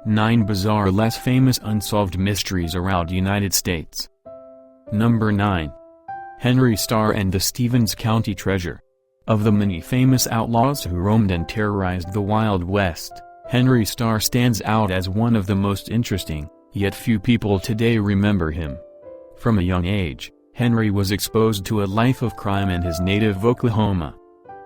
9 Bizarre Less Famous Unsolved Mysteries Around United States. Number 9. Henry Starr and the Stevens County Treasure. Of the many famous outlaws who roamed and terrorized the Wild West, Henry Starr stands out as one of the most interesting, yet few people today remember him. From a young age, Henry was exposed to a life of crime in his native Oklahoma.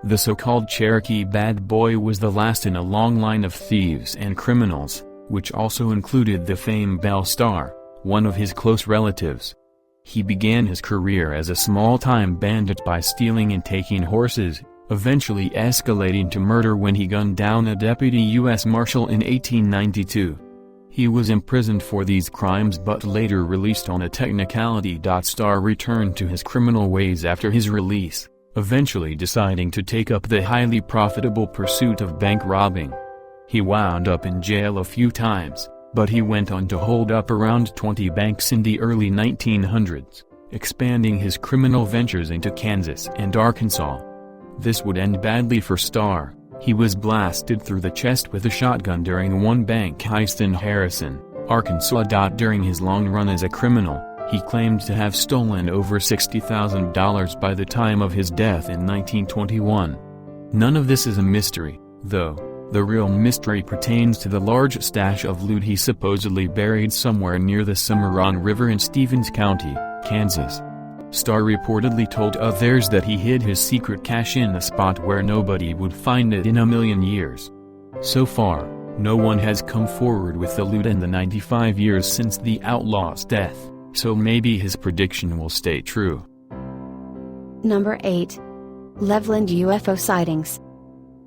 The so-called Cherokee Bad Boy was the last in a long line of thieves and criminals, which also included the famed Belle Starr, one of his close relatives. He began his career as a small-time bandit by stealing and taking horses, eventually escalating to murder when he gunned down a deputy U.S. Marshal in 1892. He was imprisoned for these crimes but later released on a technicality. Starr returned to his criminal ways after his release, eventually deciding to take up the highly profitable pursuit of bank robbing. He wound up in jail a few times, but he went on to hold up around 20 banks in the early 1900s, expanding his criminal ventures into Kansas and Arkansas. This would end badly for Starr. He was blasted through the chest with a shotgun during one bank heist in Harrison, Arkansas. During his long run as a criminal, he claimed to have stolen over $60,000 by the time of his death in 1921. None of this is a mystery, though. The real mystery pertains to the large stash of loot he supposedly buried somewhere near the Cimarron River in Stevens County, Kansas. Starr reportedly told others that he hid his secret cache in a spot where nobody would find it in a million years. So far, no one has come forward with the loot in the 95 years since the outlaw's death, so maybe his prediction will stay true. Number 8. Loveland UFO Sightings.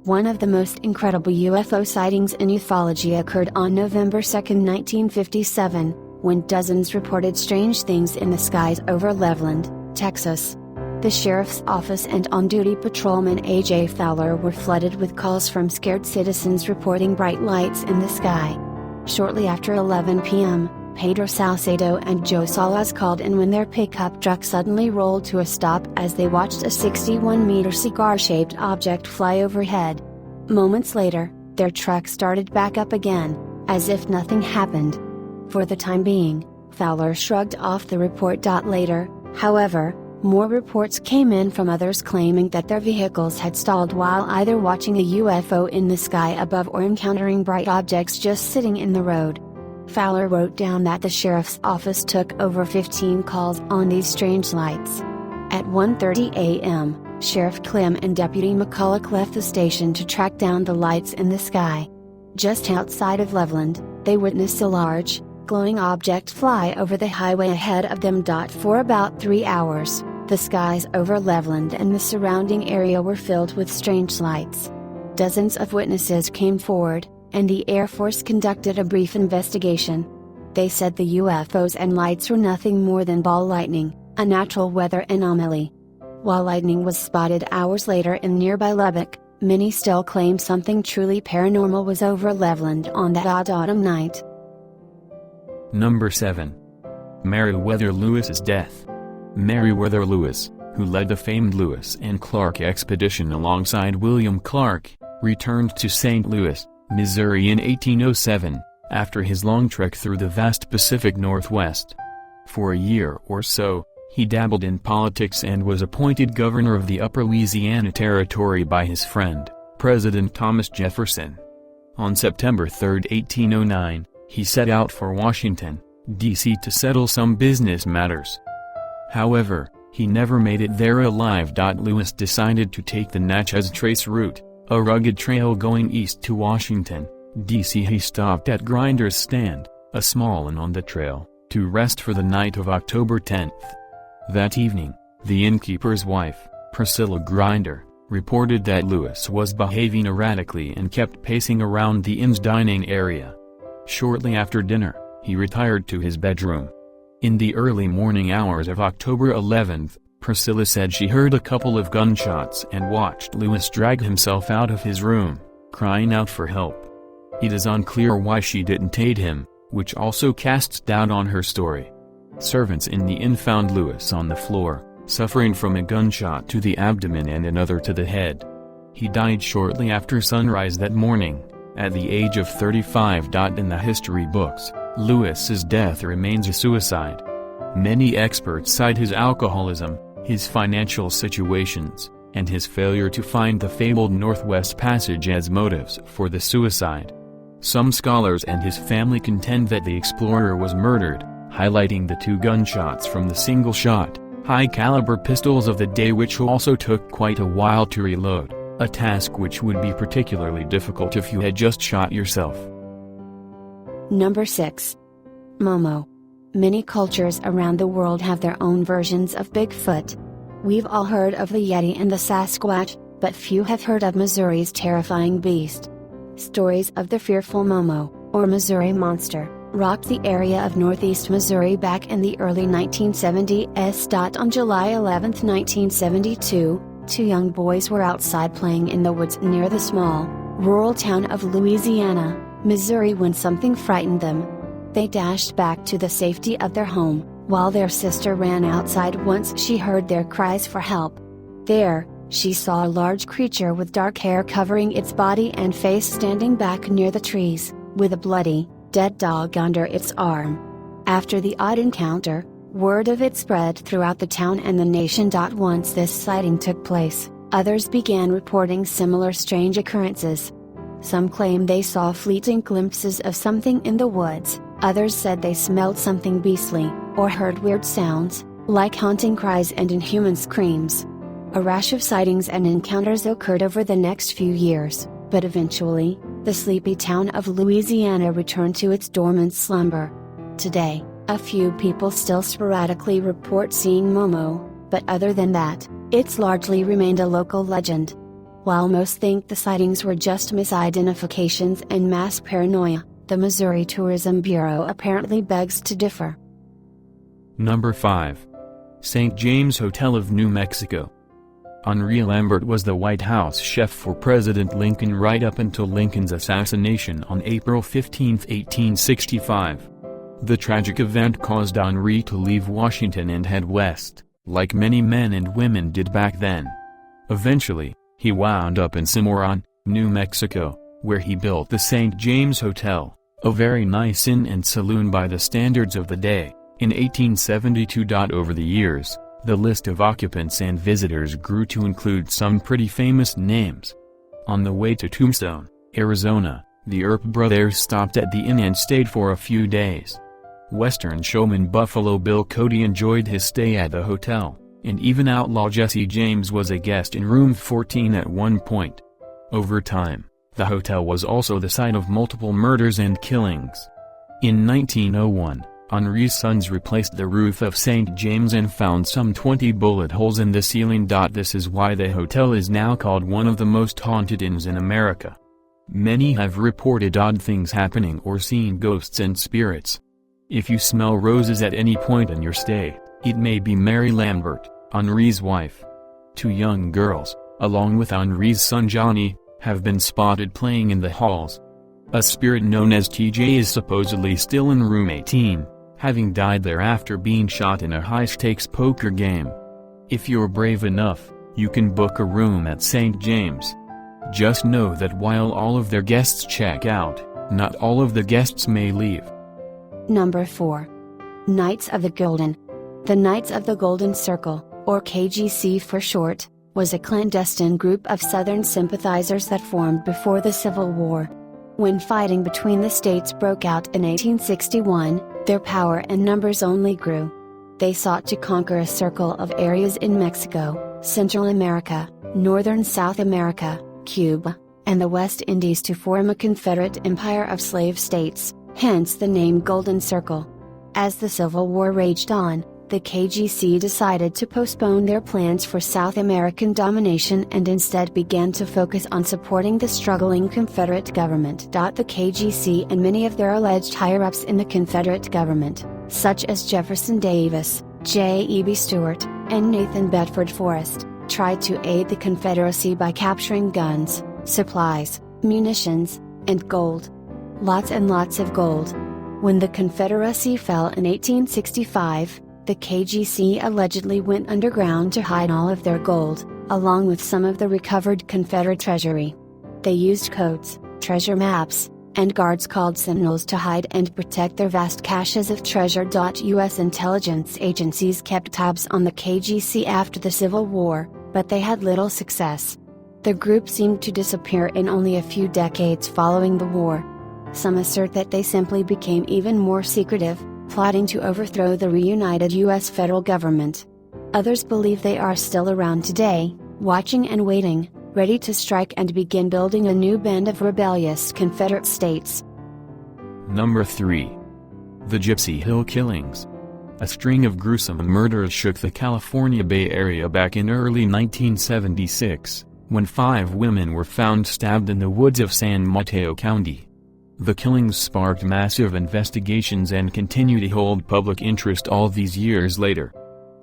One of the most incredible UFO sightings in ufology occurred on November 2, 1957, when dozens reported strange things in the skies over Loveland, Texas. The sheriff's office and on-duty patrolman A.J. Fowler were flooded with calls from scared citizens reporting bright lights in the sky. Shortly after 11 p.m., Pedro Salcedo and Joe Salas called in when their pickup truck suddenly rolled to a stop as they watched a 61-meter cigar-shaped object fly overhead. Moments later, their truck started back up again, as if nothing happened. For the time being, Fowler shrugged off the report. Later, however, more reports came in from others claiming that their vehicles had stalled while either watching a UFO in the sky above or encountering bright objects just sitting in the road. Fowler wrote down that the sheriff's office took over 15 calls on these strange lights. At 1:30 a.m., Sheriff Clem and Deputy McCulloch left the station to track down the lights in the sky. Just outside of Loveland, they witnessed a large, glowing object fly over the highway ahead of them. For about 3 hours, the skies over Loveland and the surrounding area were filled with strange lights. Dozens of witnesses came forward, and the Air Force conducted a brief investigation. They said the UFOs and lights were nothing more than ball lightning, a natural weather anomaly. While lightning was spotted hours later in nearby Lubbock, many still claim something truly paranormal was over Loveland on that odd autumn night. Number 7. Meriwether Lewis's death. Meriwether Lewis, who led the famed Lewis and Clark expedition alongside William Clark, returned to St. Louis, Missouri in 1807, after his long trek through the vast Pacific Northwest. For a year or so, he dabbled in politics and was appointed governor of the Upper Louisiana Territory by his friend, President Thomas Jefferson. On September 3, 1809, he set out for Washington, D.C. to settle some business matters. However, he never made it there alive. Lewis decided to take the Natchez Trace route, a rugged trail going east to Washington, D.C. He stopped at Grinder's Stand, a small inn on the trail, to rest for the night of October 10th. That evening, the innkeeper's wife, Priscilla Grinder, reported that Lewis was behaving erratically and kept pacing around the inn's dining area. Shortly after dinner, he retired to his bedroom. In the early morning hours of October 11th, Priscilla said she heard a couple of gunshots and watched Lewis drag himself out of his room, crying out for help. It is unclear why she didn't aid him, which also casts doubt on her story. Servants in the inn found Lewis on the floor, suffering from a gunshot to the abdomen and another to the head. He died shortly after sunrise that morning. at the age of 35. In the history books, Lewis's death remains a suicide. Many experts cite his alcoholism, his financial situations, and his failure to find the fabled Northwest Passage as motives for the suicide. Some scholars and his family contend that the explorer was murdered, highlighting the 2 gunshots from the single-shot, high-caliber pistols of the day, which also took quite a while to reload, a task which would be particularly difficult if you had just shot yourself. Number 6. Momo. Many cultures around the world have their own versions of Bigfoot. We've all heard of the Yeti and the Sasquatch, but few have heard of Missouri's terrifying beast. Stories of the fearful Momo, or Missouri Monster, rocked the area of northeast Missouri back in the early 1970s. On July 11, 1972, 2 young boys were outside playing in the woods near the small, rural town of Louisiana, Missouri, when something frightened them. They dashed back to the safety of their home, while their sister ran outside once she heard their cries for help. There, she saw a large creature with dark hair covering its body and face standing back near the trees, with a bloody, dead dog under its arm. After the odd encounter, word of it spread throughout the town and the nation. Once this sighting took place, others began reporting similar strange occurrences. Some claimed they saw fleeting glimpses of something in the woods, others said they smelled something beastly, or heard weird sounds, like haunting cries and inhuman screams. A rash of sightings and encounters occurred over the next few years, but eventually, the sleepy town of Louisiana returned to its dormant slumber. Today, a few people still sporadically report seeing Momo, but other than that, it's largely remained a local legend. While most think the sightings were just misidentifications and mass paranoia, the Missouri Tourism Bureau apparently begs to differ. Number 5. St. James Hotel of New Mexico. Henry Lambert was the White House chef for President Lincoln right up until Lincoln's assassination on April 15, 1865. The tragic event caused Henry to leave Washington and head west, like many men and women did back then. Eventually, he wound up in Cimarron, New Mexico, where he built the St. James Hotel, a very nice inn and saloon by the standards of the day, in 1872. Over the years, the list of occupants and visitors grew to include some pretty famous names. On the way to Tombstone, Arizona, the Earp brothers stopped at the inn and stayed for a few days. Western showman Buffalo Bill Cody enjoyed his stay at the hotel, and even outlaw Jesse James was a guest in room 14 at one point. Over time, the hotel was also the site of multiple murders and killings. In 1901, Henry's sons replaced the roof of St. James and found some 20 bullet holes in the ceiling. This is why the hotel is now called one of the most haunted inns in America. Many have reported odd things happening or seen ghosts and spirits. If you smell roses at any point in your stay, it may be Mary Lambert, Henry's wife. 2 young girls, along with Henry's son Johnny, have been spotted playing in the halls. A spirit known as TJ is supposedly still in room 18, having died there after being shot in a high-stakes poker game. If you're brave enough, you can book a room at St. James. Just know that while all of their guests check out, not all of the guests may leave. Number 4. Knights of the Golden. The Knights of the Golden Circle, or KGC for short, was a clandestine group of Southern sympathizers that formed before the Civil War. When fighting between the states broke out in 1861, their power and numbers only grew. They sought to conquer a circle of areas in Mexico, Central America, Northern South America, Cuba, and the West Indies to form a Confederate empire of slave states, hence the name Golden Circle. As the Civil War raged on, the KGC decided to postpone their plans for South American domination and instead began to focus on supporting the struggling Confederate government. The KGC and many of their alleged higher-ups in the Confederate government, such as Jefferson Davis, J.E.B. Stuart, and Nathan Bedford Forrest, tried to aid the Confederacy by capturing guns, supplies, munitions, and gold. Lots and lots of gold. When the Confederacy fell in 1865, the KGC allegedly went underground to hide all of their gold, along with some of the recovered Confederate treasury. They used codes, treasure maps, and guards called sentinels to hide and protect their vast caches of treasure. U.S. intelligence agencies kept tabs on the KGC after the Civil War, but they had little success. The group seemed to disappear in only a few decades following the war. Some assert that they simply became even more secretive, plotting to overthrow the reunited U.S. federal government. Others believe they are still around today, watching and waiting, ready to strike and begin building a new band of rebellious Confederate states. Number 3. The Gypsy Hill Killings. A string of gruesome murders shook the California Bay Area back in early 1976, when 5 women were found stabbed in the woods of San Mateo County. The killings sparked massive investigations and continue to hold public interest all these years later.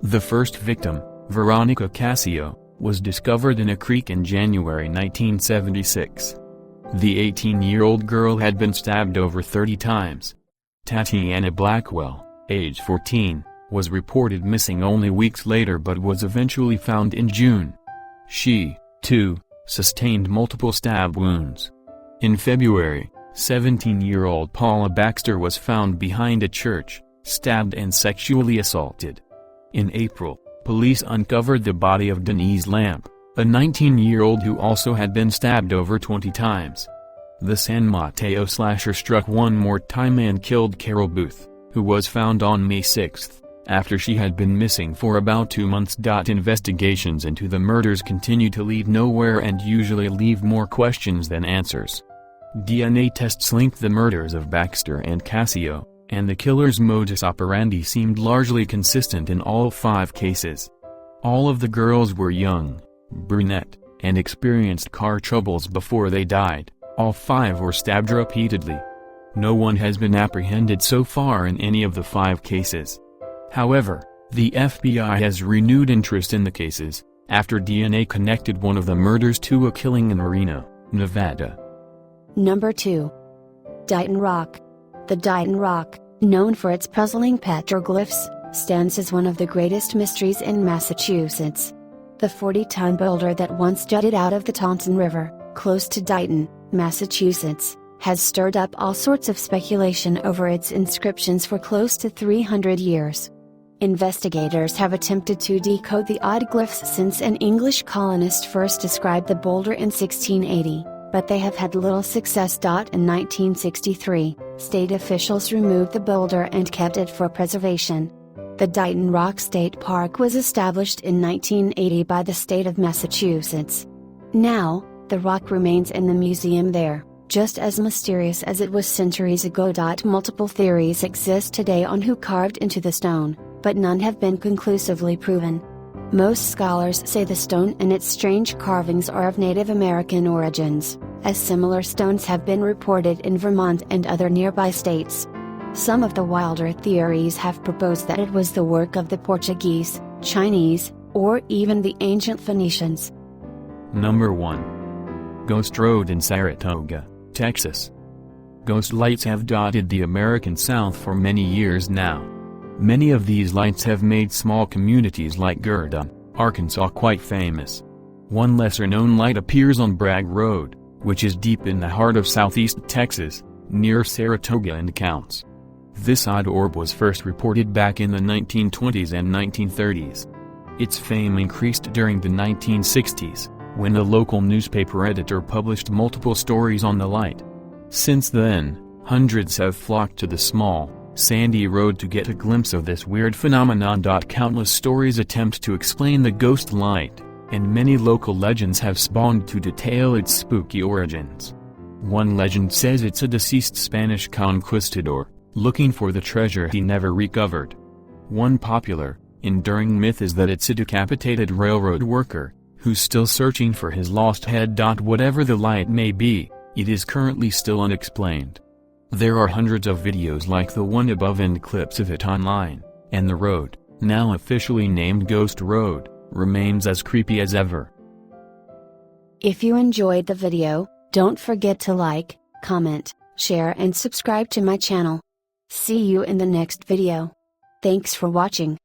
The first victim, Veronica Cascio, was discovered in a creek in January 1976. The 18-year-old girl had been stabbed over 30 times. Tatiana Blackwell, age 14, was reported missing only weeks later but was eventually found in June. She, too, sustained multiple stab wounds. In February, 17-year-old Paula Baxter was found behind a church, stabbed and sexually assaulted. In April, police uncovered the body of Denise Lamp, a 19-year-old who also had been stabbed over 20 times. The San Mateo slasher struck one more time and killed Carol Booth, who was found on May 6, after she had been missing for about 2 months. Investigations into the murders continue to lead nowhere and usually leave more questions than answers. DNA tests linked the murders of Baxter and Cascio, and the killer's modus operandi seemed largely consistent in all 5 cases. All of the girls were young, brunette, and experienced car troubles before they died. All 5 were stabbed repeatedly. No one has been apprehended so far in any of the 5 cases. However, the FBI has renewed interest in the cases, after DNA connected one of the murders to a killing in Reno, Nevada. Number 2. Dighton Rock. The Dighton Rock, known for its puzzling petroglyphs, stands as one of the greatest mysteries in Massachusetts. The 40-ton boulder that once jutted out of the Taunton River, close to Dighton, Massachusetts, has stirred up all sorts of speculation over its inscriptions for close to 300 years. Investigators have attempted to decode the odd glyphs since an English colonist first described the boulder in 1680, but they have had little success. In 1963, state officials removed the boulder and kept it for preservation. The Dighton Rock State Park was established in 1980 by the state of Massachusetts. Now, the rock remains in the museum there, just as mysterious as it was centuries ago. Multiple theories exist today on who carved into the stone, but none have been conclusively proven. Most scholars say the stone and its strange carvings are of Native American origins, as similar stones have been reported in Vermont and other nearby states. Some of the wilder theories have proposed that it was the work of the Portuguese, Chinese, or even the ancient Phoenicians. Number 1. Ghost Road in Saratoga, Texas. Ghost lights have dotted the American South for many years now. Many of these lights have made small communities like Gurdon, Arkansas quite famous. One lesser-known light appears on Bragg Road, which is deep in the heart of southeast Texas, near Saratoga and counts. This odd orb was first reported back in the 1920s and 1930s. Its fame increased during the 1960s, when a local newspaper editor published multiple stories on the light. Since then, hundreds have flocked to the small, sandy road to get a glimpse of this weird phenomenon. Countless stories attempt to explain the ghost light, and many local legends have spawned to detail its spooky origins. One legend says it's a deceased Spanish conquistador, looking for the treasure he never recovered. One popular, enduring myth is that it's a decapitated railroad worker, who's still searching for his lost head. Whatever the light may be, it is currently still unexplained. There are hundreds of videos like the one above and clips of it online, and the road, now officially named Ghost Road, remains as creepy as ever. If you enjoyed the video, don't forget to like, comment, share and subscribe to my channel. See you in the next video. Thanks for watching.